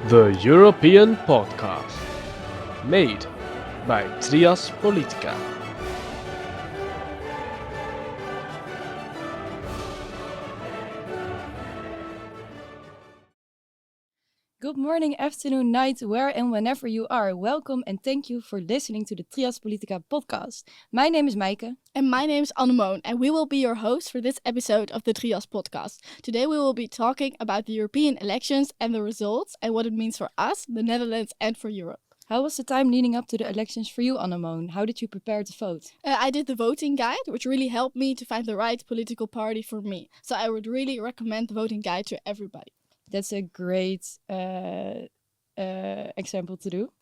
The European Podcast, made by Trias Politica. Good morning, afternoon, night, where and whenever you are. Welcome and thank you for listening to the Trias Politica podcast. My name is Maaike. And my name is Annemoon, and we will be your hosts for this episode of the Trias Podcast. Today we will be talking about the European elections and the results and what it means for us, the Netherlands, and for Europe. How was the time leading up to the elections for you, Annemoon? How did you prepare to vote? I did the voting guide, which really helped me to find the right political party for me. So I would really recommend the voting guide to everybody. That's a great example to do.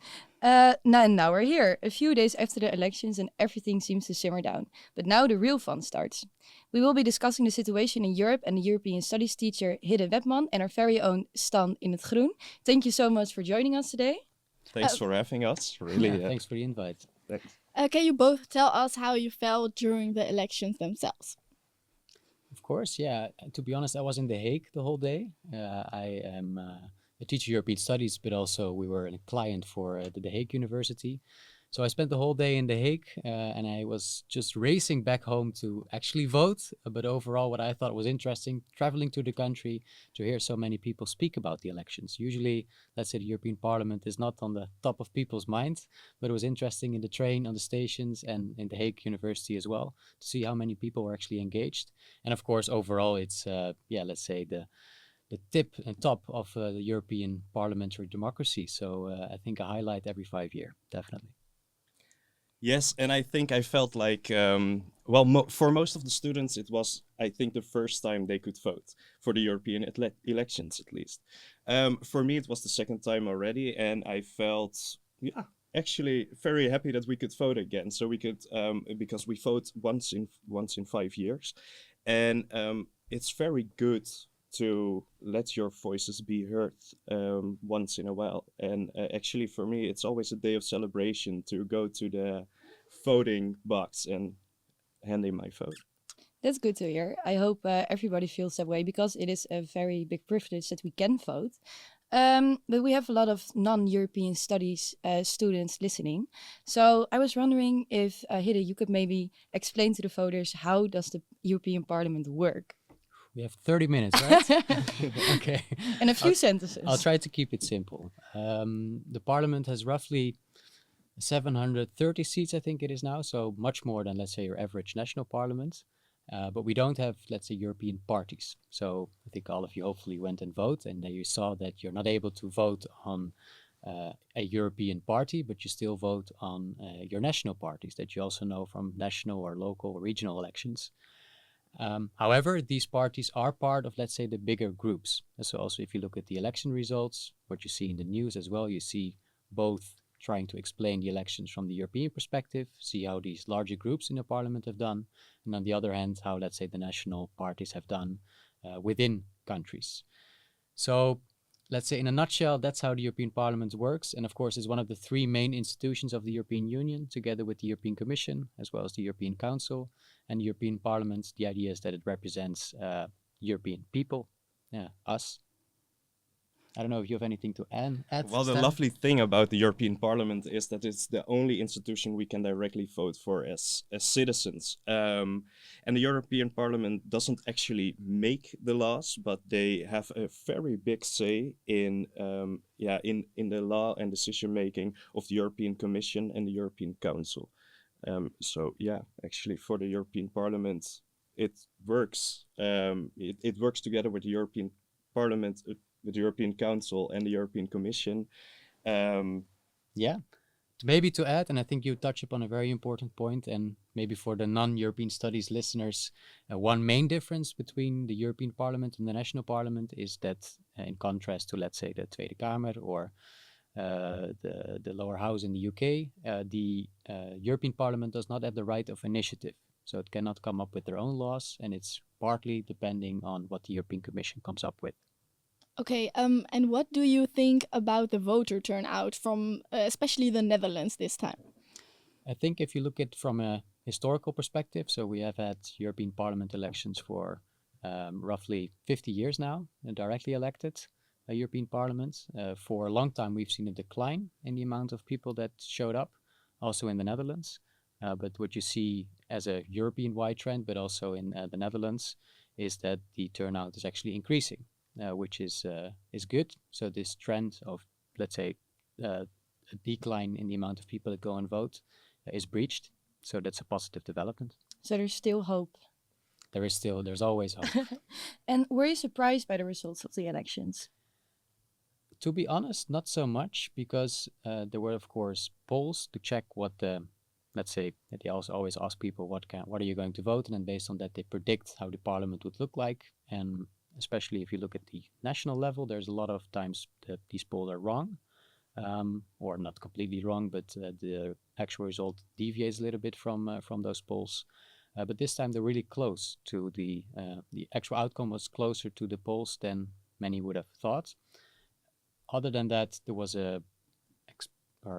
Now we're here, a few days after the elections, and everything seems to simmer down. But now the real fun starts. We will be discussing the situation in Europe and the European Studies teacher Hidde Webman and our very own Stan in het Groen. Thank you so much for joining us today. Thanks for having us. Really, thanks for the invite. Thanks. Can you both tell us how you felt during the elections themselves? Of course, yeah. To be honest, I was in The Hague the whole day. I am a teacher European Studies, but also we were a client for the Hague University. So I spent the whole day in The Hague and I was just racing back home to actually vote. But overall, what I thought was interesting, traveling to the country to hear so many people speak about the elections. Usually, let's say the European Parliament is not on the top of people's minds, but it was interesting in the train, on the stations and in The Hague University as well to see how many people were actually engaged. And of course, overall, it's, let's say the tip and top of the European parliamentary democracy. So I think a highlight every 5 years, definitely. Yes, and I think I felt like, for most of the students, it was, I think, the first time they could vote for the European elections, at least. For me, it was the second time already, and I felt, actually very happy that we could vote again. So we could, because we vote once in 5 years, and it's very good to let your voices be heard once in a while. And actually for me, it's always a day of celebration to go to the voting box and hand in my vote. That's good to hear. I hope everybody feels that way because it is a very big privilege that we can vote. But we have a lot of non-European studies students listening. So I was wondering if, Hidde, you could maybe explain to the voters how does the European Parliament work? We have 30 minutes, right? Okay. And a few sentences. I'll try to keep it simple. The parliament has roughly 730 seats, I think it is now. So much more than, let's say, your average national parliament. But we don't have, let's say, European parties. So I think all of you hopefully went and vote. And then you saw that you're not able to vote on a European party, but you still vote on your national parties that you also know from national or local or regional elections. However, these parties are part of, let's say, the bigger groups. So also if you look at the election results, what you see in the news as well, you see both trying to explain the elections from the European perspective, see how these larger groups in the parliament have done, and on the other hand, how, let's say, the national parties have done within countries. So let's say in a nutshell, that's how the European Parliament works. And of course, it's one of the three main institutions of the European Union, together with the European Commission, as well as the European Council and the European Parliament. The idea is that it represents European people, us. I don't know if you have anything to add. Well, the Stan? lovely thing about the European Parliament is that it's the only institution we can directly vote for as citizens. And the European Parliament doesn't actually make the laws, but they have a very big say in the law and decision making of the European Commission and the European Council. Actually, for the European Parliament, it works. It works together with the European Parliament. With the European Council and the European Commission. Maybe to add, and I think you touch upon a very important point, and maybe for the non-European studies listeners, one main difference between the European Parliament and the national parliament is that in contrast to, let's say, the Tweede Kamer or the lower house in the UK, the European Parliament does not have the right of initiative. So it cannot come up with their own laws, and it's partly depending on what the European Commission comes up with. Okay, and what do you think about the voter turnout from especially the Netherlands this time? I think if you look at from a historical perspective, so we have had European Parliament elections for roughly 50 years now, and directly elected. European Parliament. For a long time, we've seen a decline in the amount of people that showed up, also in the Netherlands. But what you see as a European-wide trend, but also in the Netherlands, is that the turnout is actually increasing, which is good. So this trend of, let's say, a decline in the amount of people that go and vote is breached. So that's a positive development. So there's still hope. There's always hope. And were you surprised by the results of the elections? To be honest, not so much, because there were, of course, polls to check what let's say, that they also always ask people what are you going to vote, and then based on that they predict how the parliament would look like. And especially if you look at the national level, there's a lot of times that these polls are wrong, or not completely wrong, but the actual result deviates a little bit from those polls. But this time they're really close to the actual outcome was closer to the polls than many would have thought. Other than that, there was a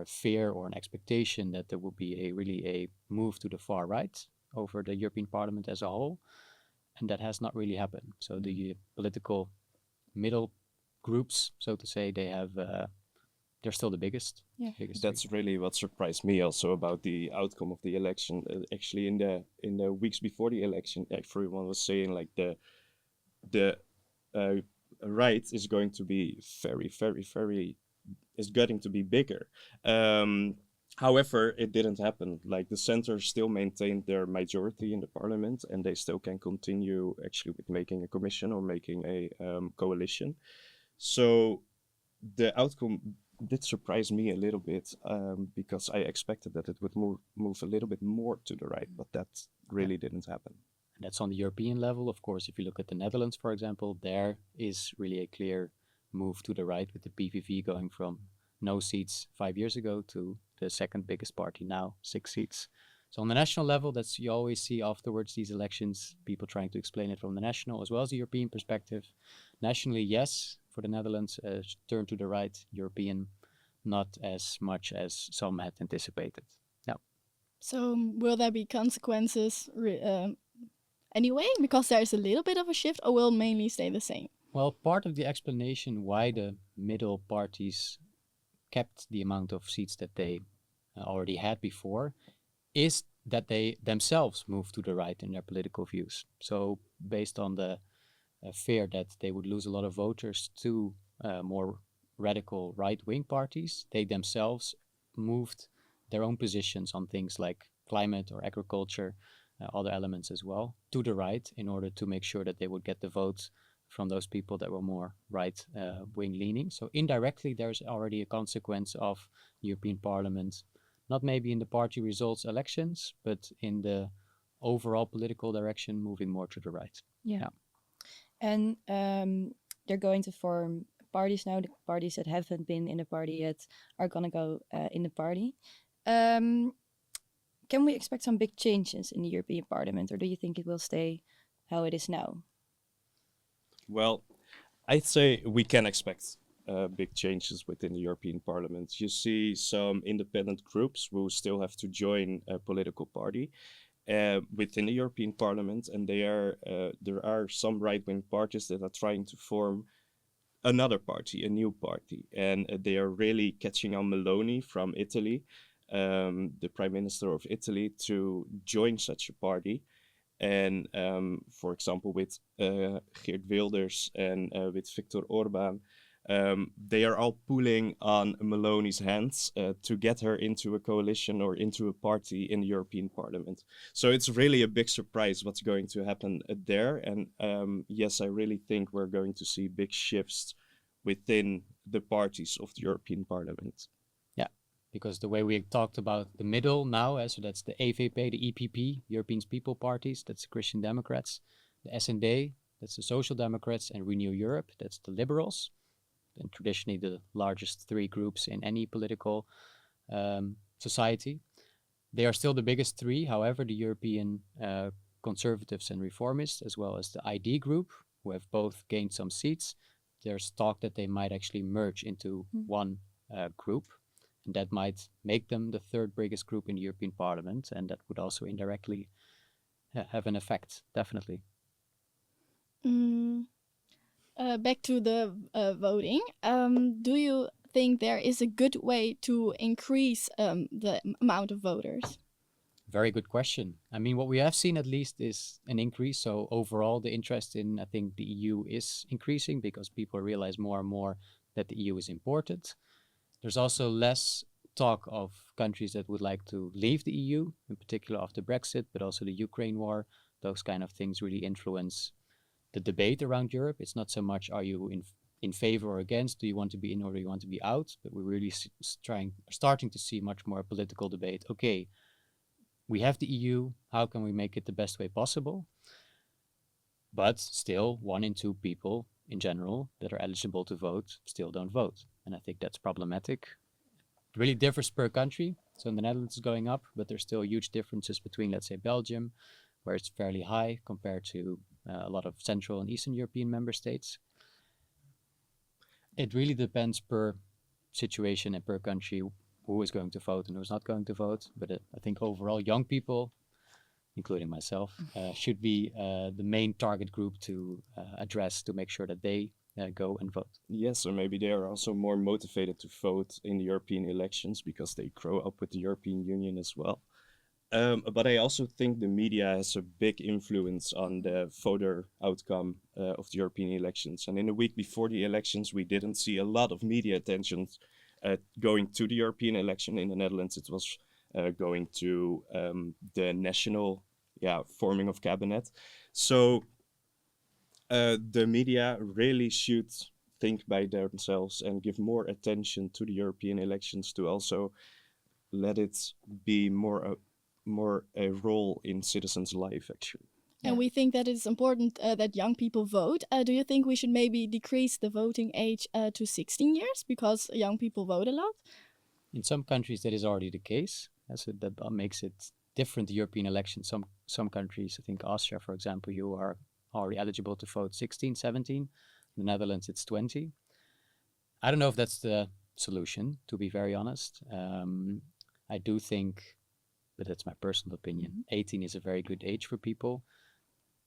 fear or an expectation that there would be a move to the far right over the European Parliament as a whole, and that has not really happened. So the political middle groups, so to say, they're still the biggest. Yeah. That's really what surprised me also about the outcome of the election. Actually, in the weeks before the election, everyone was saying like the right is going to be very is getting to be bigger. However, it didn't happen. Like the center still maintained their majority in the parliament, and they still can continue actually with making a commission or making a coalition. So the outcome did surprise me a little bit, because I expected that it would move a little bit more to the right, but that really didn't happen. And that's on the European level. Of course, if you look at the Netherlands, for example, there is really a clear move to the right, with the PVV going from no seats 5 years ago to the second biggest party now, 6 seats. So on the national level, you always see afterwards these elections, people trying to explain it from the national as well as the European perspective. Nationally, yes, for the Netherlands, turn to the right. European, not as much as some had anticipated. No. So will there be consequences anyway, because there's a little bit of a shift, or will it mainly stay the same? Well, part of the explanation why the middle parties kept the amount of seats that they already had before is that they themselves moved to the right in their political views. So based on the fear that they would lose a lot of voters to more radical right-wing parties, they themselves moved their own positions on things like climate or agriculture, other elements as well, to the right in order to make sure that they would get the votes from those people that were more right-wing leaning. So indirectly, there's already a consequence of the European Parliament, not maybe in the party results elections, but in the overall political direction, moving more to the right. Yeah. And they're going to form parties now. The parties that haven't been in the party yet are going to go in the party. Can we expect some big changes in the European Parliament, or do you think it will stay how it is now? Well, I'd say we can expect big changes within the European Parliament. You see some independent groups who still have to join a political party within the European Parliament, and there are some right-wing parties that are trying to form another party, a new party, and they are really catching on Meloni from Italy, the Prime Minister of Italy, to join such a party. And for example, with Geert Wilders and with Viktor Orban, they are all pulling on Meloni's hands to get her into a coalition or into a party in the European Parliament. So it's really a big surprise what's going to happen there. And yes, I really think we're going to see big shifts within the parties of the European Parliament. Because the way we talked about the middle now, so that's the EVP, the EPP, European People Parties, that's the Christian Democrats, the S&D, that's the Social Democrats, and Renew Europe, that's the Liberals, and traditionally the largest three groups in any political society. They are still the biggest three. However, the European Conservatives and Reformists, as well as the ID group, who have both gained some seats, there's talk that they might actually merge into one group. And that might make them the third biggest group in the European Parliament, and that would also indirectly have an effect, definitely. Back to the voting. Do you think there is a good way to increase the amount of voters? Very good question. I mean, what we have seen at least is an increase. So overall, the interest in, I think, the EU is increasing because people realize more and more that the EU is important. There's also less talk of countries that would like to leave the EU, in particular after Brexit, but also the Ukraine war. Those kind of things really influence the debate around Europe. It's not so much are you in favor or against, do you want to be in or do you want to be out? But we're really starting to see much more political debate. Okay, we have the EU, how can we make it the best way possible? But still, 1 in 2 people in general that are eligible to vote still don't vote. And I think that's problematic. It really differs per country. So in the Netherlands it's going up, but there's still huge differences between, let's say, Belgium, where it's fairly high compared to a lot of Central and Eastern European member states. It really depends per situation and per country who is going to vote and who's not going to vote. But I think overall young people, including myself, should be the main target group to address to make sure that they go and vote. Yes, or maybe they are also more motivated to vote in the European elections because they grow up with the European Union as well. But I also think the media has a big influence on the voter outcome of the European elections. And in the week before the elections, we didn't see a lot of media attention going to the European election. In the Netherlands, it was going to the national forming of cabinet. So the media really should think by themselves and give more attention to the European elections to also let it be more a role in citizens' life, actually. And we think that it's important that young people vote. Do you think we should maybe decrease the voting age to 16 years because young people vote a lot? In some countries, that is already the case. So that makes it different, the European elections. Some countries, I think Austria, for example, you are already eligible to vote 16, 17. In the Netherlands, it's 20. I don't know if that's the solution, to be very honest. I do think, but that's my personal opinion, 18 is a very good age for people.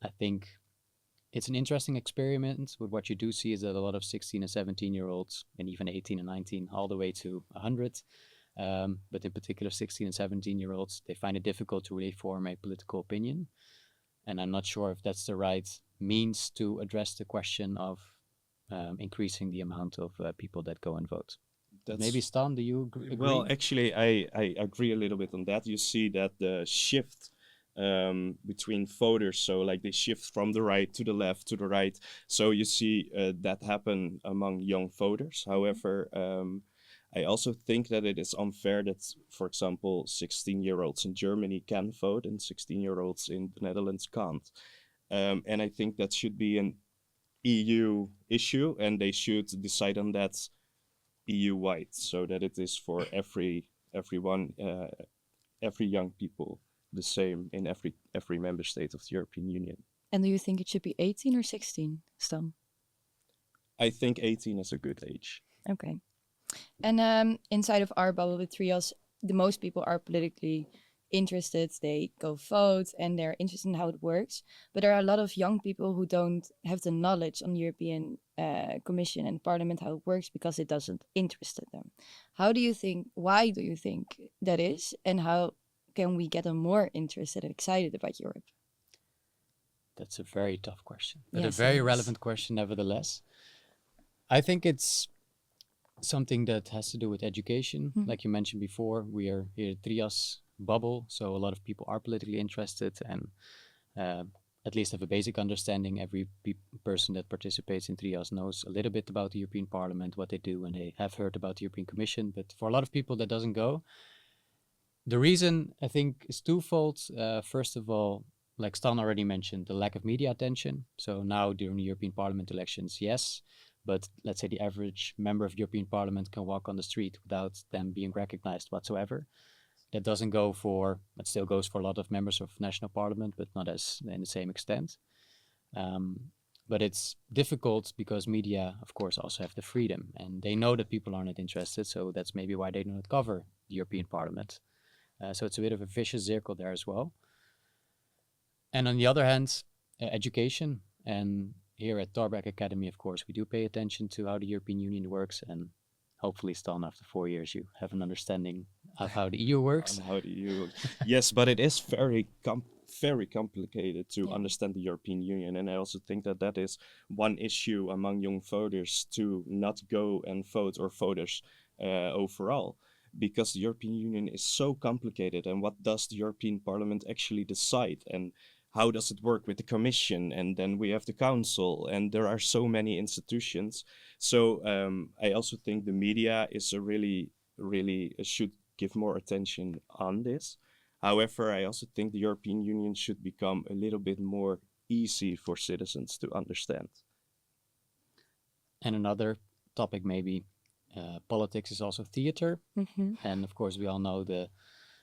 I think it's an interesting experiment, but what you do see is that a lot of 16 and 17-year-olds, and even 18 and 19, all the way to 100, but in particular 16 and 17-year-olds, they find it difficult to really form a political opinion. And I'm not sure if that's the right means to address the question of increasing the amount of people that go and vote. Maybe Stan, do you agree? Well, actually, I agree a little bit on that. You see that the shift between voters, so like they shift from the right to the left to the right. So you see that happen among young voters. However, I also think that it is unfair that, for example, 16-year-olds in Germany can vote and 16-year-olds in the Netherlands can't. And I think that should be an EU issue, and they should decide on that EU-wide, so that it is for everyone, every young people, the same in every member state of the European Union. And do you think it should be 18 or 16, Stan? I think 18 is a good age. Okay. And inside of our bubble with Trias, the most people are politically interested. They go vote and they're interested in how it works. But there are a lot of young people who don't have the knowledge on the European Commission and Parliament, how it works, because it doesn't interest them. Why do you think that is? And how can we get them more interested and excited about Europe? That's a very tough question, but Yes, a very it is. relevant question nevertheless. I think it's something that has to do with education. Like you mentioned before, we are here at Trias bubble, so a lot of people are politically interested and at least have a basic understanding. Every person that participates in Trias knows a little bit about the European Parliament, what they do, and they have heard about the European Commission. But for a lot of people that doesn't go, the reason I think is twofold. First of all, like Stan already mentioned, the lack of media attention. So now during the European Parliament elections, yes, but let's say the average member of the European Parliament can walk on the street without them being recognized whatsoever. That doesn't go for, it still goes for a lot of members of national parliament, but not as in the same extent. But it's difficult because media, of course, also have the freedom, and they know that people are not interested, so that's maybe why they do not cover the European Parliament. So it's a bit of a vicious circle there as well. And on the other hand, education. And here at Torbeck Academy, of course, we do pay attention to how the European Union works, and hopefully, Stan, after 4 years, you have an understanding of how the EU works. On how do you? Yes, but it is very complicated to Yeah. understand the European Union, and I also think that that is one issue among young voters to not go and vote, or voters overall, because the European Union is so complicated. And what does the European Parliament actually decide? And how does it work with the Commission? And then we have the Council, and there are so many institutions. So I also think the media is a really should give more attention on this. However, I also think the European Union should become a little bit more easy for citizens to understand. And another topic, maybe, politics is also theater. Mhm. And of course, we all know the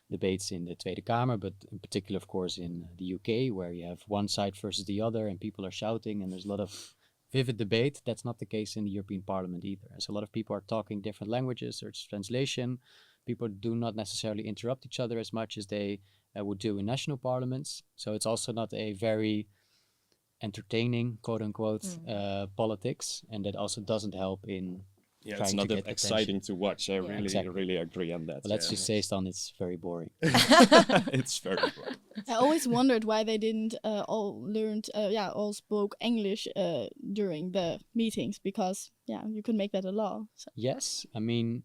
debates in the Tweede Kamer, but in particular, of course, in the UK, where you have one side versus the other, and people are shouting, and there's a lot of vivid debate. That's not the case in the European Parliament either. As a lot of people are talking different languages, there's translation. People do not necessarily interrupt each other as much as they would do in national parliaments. So it's also not a very entertaining, quote unquote, politics, and that also doesn't help in Yeah, trying it's to not get that exciting to watch. I Yeah. really, Exactly. really agree on that. But let's yeah. just say, Stan, it's very boring. It's very boring. I always wondered why they didn't all spoke English during the meetings, because you could make that a law. So. Yes, I mean,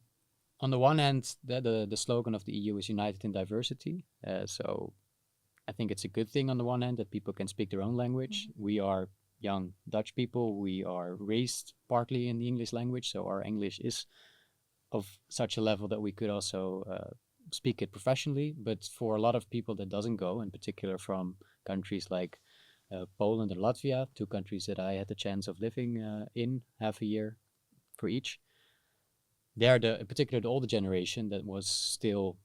on the one hand, the slogan of the EU is united in diversity. So I think it's a good thing on the one hand that people can speak their own language. We are young Dutch people. We are raised partly in the English language, so our English is of such a level that we could also speak it professionally. But for a lot of people that doesn't go, in particular from countries like Poland and Latvia, two countries that I had the chance of living in half a year for each. They're in particular the older generation that was still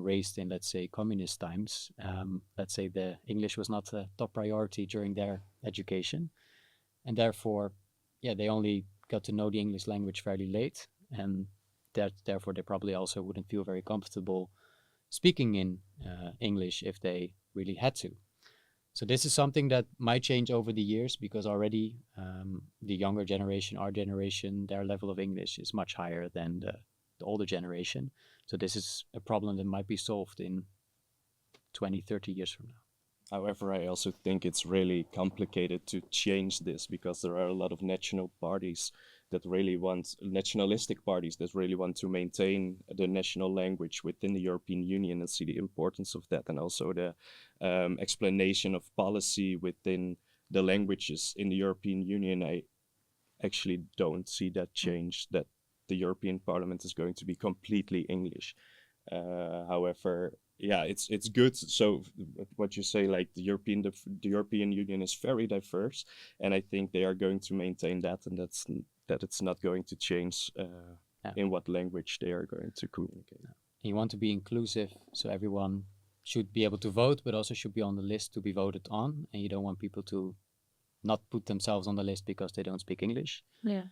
raised in, let's say, communist times. Let's say the English was not a top priority during their education, and therefore, they only got to know the English language fairly late, and therefore they probably also wouldn't feel very comfortable speaking in English if they really had to. So this is something that might change over the years, because already the younger generation, our generation, their level of English is much higher than the older generation. So this is a problem that might be solved in 20, 30 years from now. However, I also think it's really complicated to change this, because there are a lot of nationalistic parties that really want to maintain the national language within the European Union and see the importance of that, and also the explanation of policy within the languages in the European Union. I actually don't see that change, that the European Parliament is going to be completely English. However, it's good. So what you say, like the European Union is very diverse, and I think they are going to maintain that, and that it's not going to change in what language they are going to communicate. You want to be inclusive, so everyone should be able to vote, but also should be on the list to be voted on, and you don't want people to not put themselves on the list because they don't speak English. Yeah.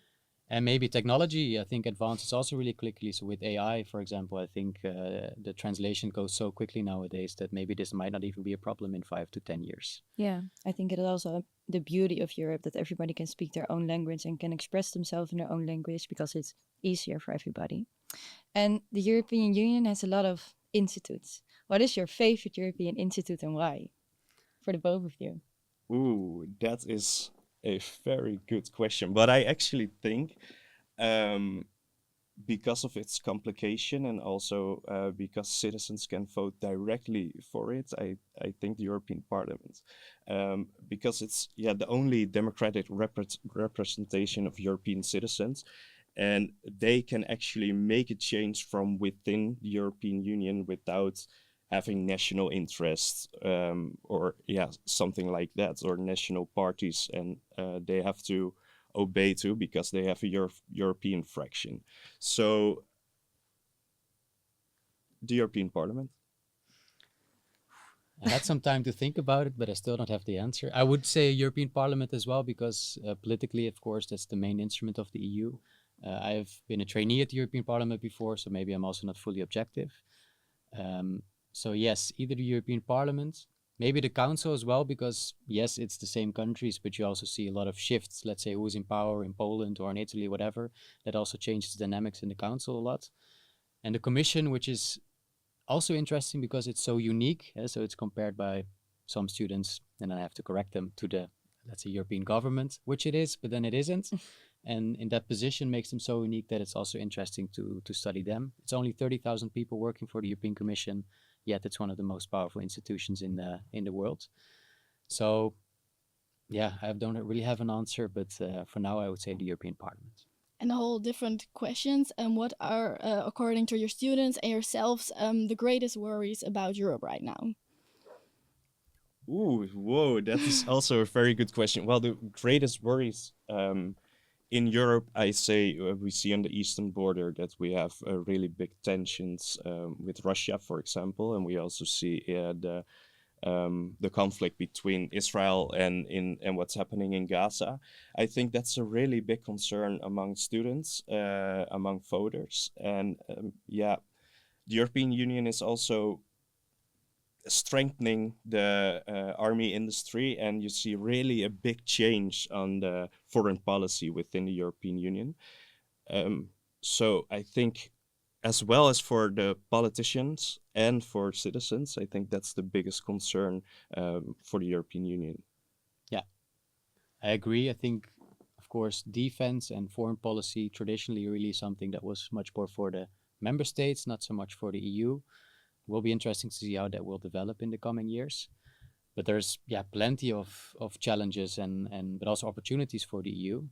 And maybe technology, I think, advances also really quickly. So with AI, for example, I think the translation goes so quickly nowadays that maybe this might not even be a problem in 5 to 10 years. Yeah, I think it is also the beauty of Europe, that everybody can speak their own language and can express themselves in their own language, because it's easier for everybody. And the European Union has a lot of institutes. What is your favorite European institute and why? For the both of you. Ooh, that is a very good question. But I actually think because of its complication, and also because citizens can vote directly for it, I think the European Parliament, because it's the only democratic representation of European citizens, and they can actually make a change from within the European Union without having national interests, or something like that, or national parties, and they have to obey to, because they have a European fraction. So the European Parliament. I had some time to think about it, but I still don't have the answer. I would say European Parliament as well, because politically, of course, that's the main instrument of the EU. I've been a trainee at the European Parliament before, so maybe I'm also not fully objective. So yes, either the European Parliament, Maybe the council as well, because yes, it's the same countries, but you also see a lot of shifts. Let's say who's in power in Poland or in Italy, whatever. That also changes the dynamics in the council a lot. And the commission, which is also interesting because it's so unique. So it's compared by some students, and I have to correct them, to the, let's say, European government, which it is, but then it isn't. And in that position makes them so unique that it's also interesting to study them. It's only 30,000 people working for the European Commission, yet it's one of the most powerful institutions in the world. So, yeah, I don't really have an answer, but for now I would say the European Parliament. And a whole different questions. And what are, according to your students and yourselves, the greatest worries about Europe right now? Ooh, whoa, that is also a very good question. Well, the greatest worries in Europe, I say we see on the eastern border that we have really big tensions with Russia, for example, and we also see the conflict between Israel and what's happening in Gaza. I think that's a really big concern among students, among voters, and yeah, the European Union is also strengthening the army industry, and you see really a big change on the foreign policy within the European Union. So I think, as well as for the politicians and for citizens, I think that's the biggest concern for the European Union. Yeah, I agree. I think, of course, defense and foreign policy traditionally really something that was much more for the member states, not so much for the EU. Will be interesting to see how that will develop in the coming years. But there's plenty of challenges and but also opportunities for the EU.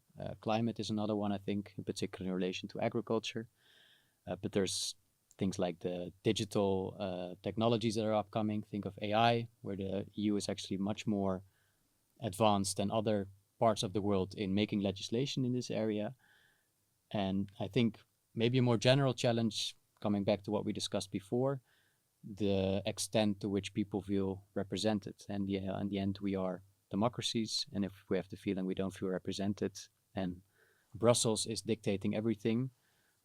Climate is another one, I think, in particular in relation to agriculture. But there's things like the digital technologies that are upcoming. Think of AI, where the EU is actually much more advanced than other parts of the world in making legislation in this area. And I think maybe a more general challenge, coming back to what we discussed before, the extent to which people feel represented. And in the end, we are democracies, and if we have the feeling we don't feel represented and Brussels is dictating everything,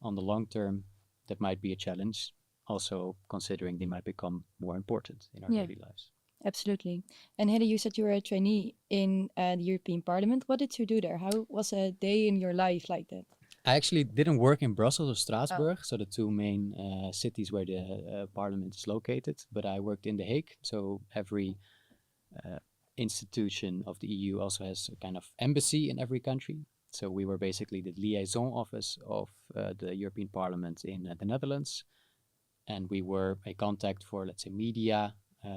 on the long term, that might be a challenge, also considering they might become more important in our daily lives. Absolutely. And Hede, you said you were a trainee in the European Parliament. What did you do there? How was a day in your life like that? I actually didn't work in Brussels or Strasbourg, so the two main cities where the parliament is located, but I worked in The Hague. So every institution of the EU also has a kind of embassy in every country. So we were basically the liaison office of the European Parliament in the Netherlands. And we were a contact for, let's say, media.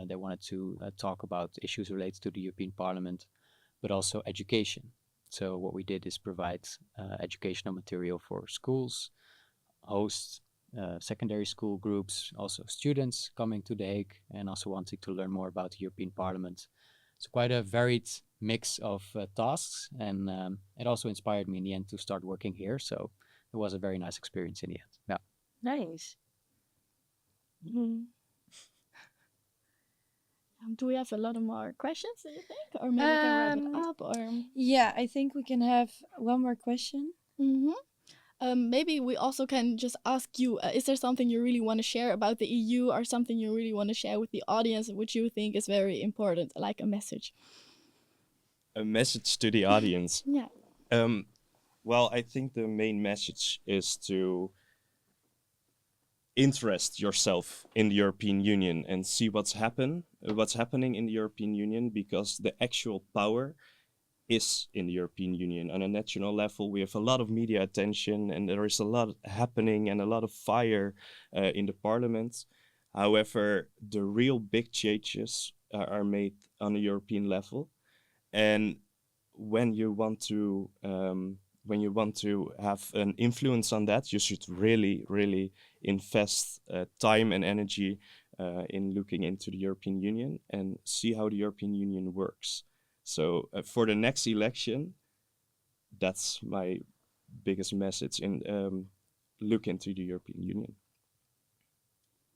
They wanted to talk about issues related to the European Parliament, but also education. So what we did is provide educational material for schools, host secondary school groups, also students coming to The Hague and also wanting to learn more about the European Parliament. So quite a varied mix of tasks, and it also inspired me in the end to start working here. So it was a very nice experience in the end. Yeah. Nice. Do we have a lot of more questions, do you think? Or maybe we can wrap it up? Or Yeah, I think we can have one more question. maybe we also can just ask you, is there something you really want to share about the EU, or something you really want to share with the audience which you think is very important, like a message? A message to the audience. Yeah. Well, I think the main message is to interest yourself in the European Union and see what's happening in the European Union, because the actual power is in the European Union. On a national level, we have a lot of media attention and there is a lot happening and a lot of fire in the parliament. However, the real big changes are made on a European level. And when you want to have an influence on that, you should really invest time and energy in looking into the European Union and see how the European Union works. So for the next election, that's my biggest message, in look into the European Union.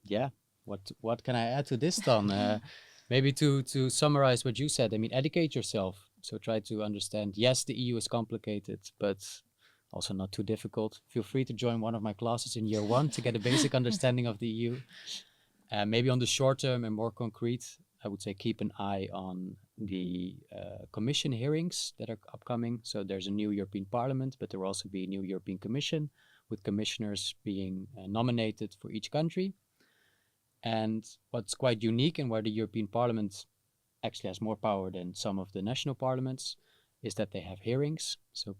Yeah. What can I add to this, Don? Maybe to summarize what you said, I mean, educate yourself. So try to understand, yes, the EU is complicated, but also not too difficult. Feel free to join one of my classes in year 1 to get a basic understanding of the EU. Maybe on the short term and more concrete, I would say, keep an eye on the Commission hearings that are upcoming. So there's a new European Parliament, but there will also be a new European Commission with commissioners being nominated for each country. And what's quite unique and where the European Parliament actually has more power than some of the national parliaments is that they have hearings. So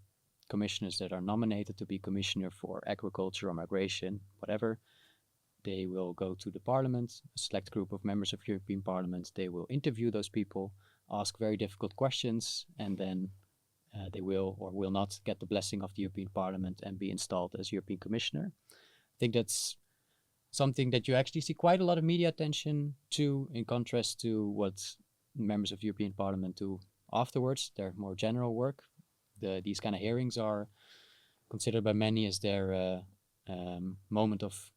commissioners that are nominated to be commissioner for agriculture or migration, whatever, they will go to the parliament, a select group of members of European Parliament. They will interview those people, ask very difficult questions, and then they will or will not get the blessing of the European Parliament and be installed as European Commissioner. I think that's something that you actually see quite a lot of media attention to, in contrast to what members of European Parliament do afterwards, their more general work. These kind of hearings are considered by many as their moment of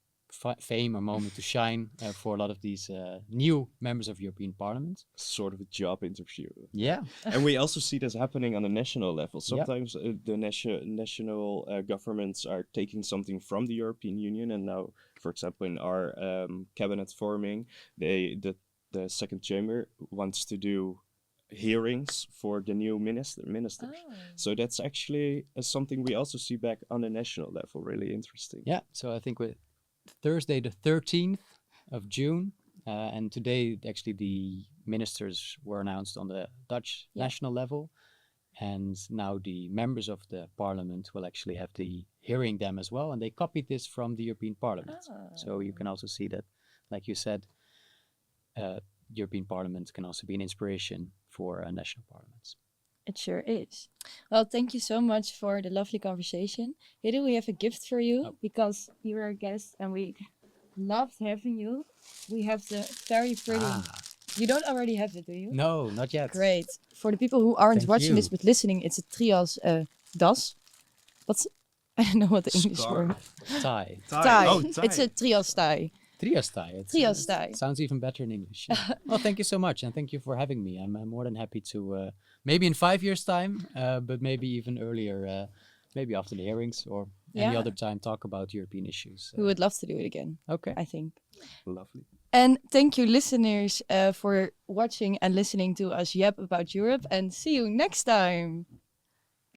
fame or moment to shine for a lot of these new members of European Parliament. Sort of a job interview. Yeah. And we also see this happening on the national level. Sometimes the national governments are taking something from the European Union, and now, for example, in our cabinet forming, the second chamber wants to do hearings for the new ministers. Oh. So that's actually something we also see back on the national level. Really interesting. Yeah. So I think with Thursday the 13th of June, and today actually the ministers were announced on the Dutch national level, and now the members of the parliament will actually have the hearing them as well, and they copied this from the European Parliament. So you can also see that, like you said, European Parliament can also be an inspiration for national parliaments. It sure is. Well, thank you so much for the lovely conversation. Hidde, we have a gift for you because you are a guest and we loved having you. We have the very pretty... You don't already have it, do you? No, not yet. Great. For the people who aren't Thank watching you. this but listening, it's a Trias das. What's... I don't know what the English word. Tie. Tie. Oh, tie. It's a Trias tie. Trias tie. Trias tie. Sounds even better in English. Well, thank you so much, and thank you for having me. I'm more than happy to, maybe in 5 years' time, but maybe even earlier, maybe after the hearings or any other time, talk about European issues. We would love to do it again, Okay. I think. Lovely. And thank you, listeners, for watching and listening to us yap about Europe. And see you next time.